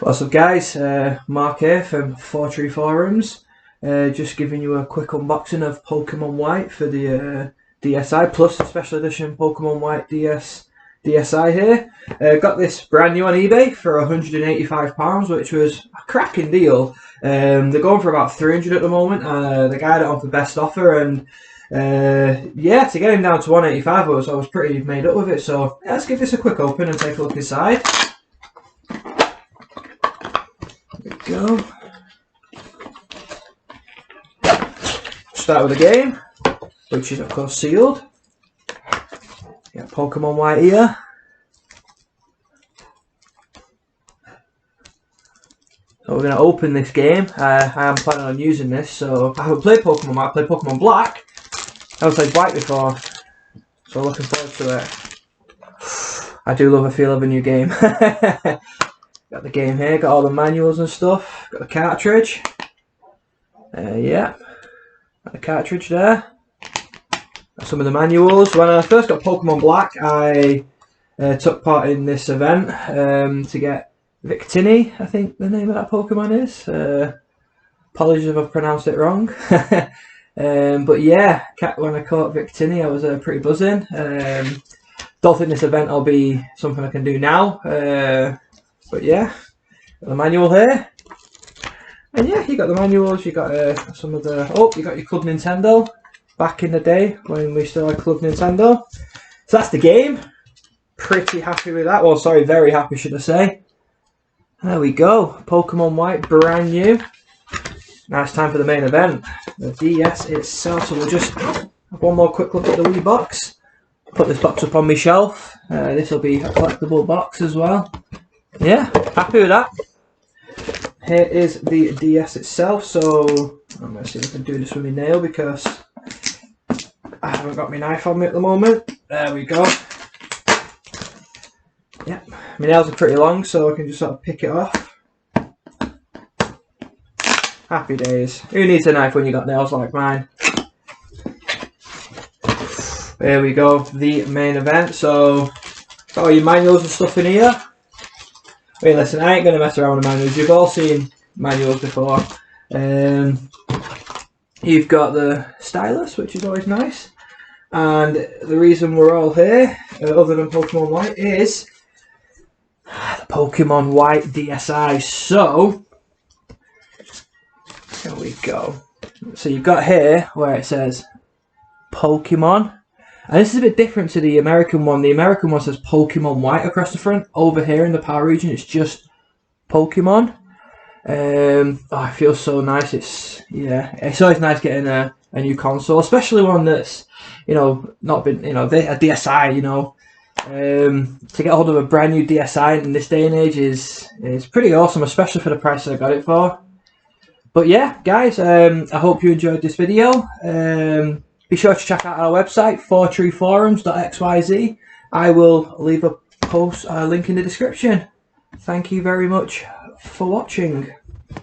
What's up guys, Mark here from 4Tree Forums, just giving you a quick unboxing of Pokemon White for the DSi plus the special edition Pokemon White DSi here. Got this brand new on eBay for £185, which was a cracking deal. They're going for about 300 at the moment. They got it on for best offer, and yeah, to get him down to 185 I was pretty made up with it. So yeah, let's give this a quick open and take a look inside. Go. Start with the game, which is of course sealed. Got Pokemon White here. So we're going to open this game. I am planning on using this, so I haven't played Pokemon White. I played Pokemon Black. I haven't played White before, so looking forward to it. I do love the feel of a new game. Got the game here, got all the manuals and stuff, got the cartridge, yeah, got the cartridge there, got some of the manuals. When I first got Pokemon Black, I took part in this event to get Victini, I think the name of that Pokemon is. Apologies if I've pronounced it wrong. But yeah, when I caught Victini I was pretty buzzing. Don't think this event will be something I can do now. But yeah, got the manual here, and yeah, you got the manuals. You got some of the you got your Club Nintendo back in the day when we still had Club Nintendo. So that's the game. Pretty happy with that. Well, sorry, very happy should I say. There we go, Pokemon White, brand new. Now it's time for the main event, the DS itself. So we'll just have one more quick look at the wee box. Put this box up on my shelf. This will be a collectible box as well. Yeah, happy with that. Here is the DS itself. So I'm going to see if I can do this with my nail because I haven't got my knife on me at the moment. There we go. Yeah, my nails are pretty long, so I can just sort of pick it off. Happy days. Who needs a knife when you got nails like mine? There we go, the main event. So got all your manuals and stuff in here. Wait, listen, I ain't going to mess around with manuals. You've all seen manuals before. You've got the stylus, which is always nice. And the reason we're all here, other than Pokemon White, is the Pokemon White DSi. So, here we go. So you've got here where it says Pokemon. And this is a bit different to the American one. The American one says Pokemon White across the front. Over here in the PAL region, it's just Pokemon. It feels so nice. It's always nice getting a new console, especially one that's not been a DSi. To get hold of a brand new DSi in this day and age is pretty awesome, especially for the price I got it for. But yeah, guys, I hope you enjoyed this video. Be sure to check out our website, 4treeforums.xyz. I will leave a link in the description. Thank you very much for watching.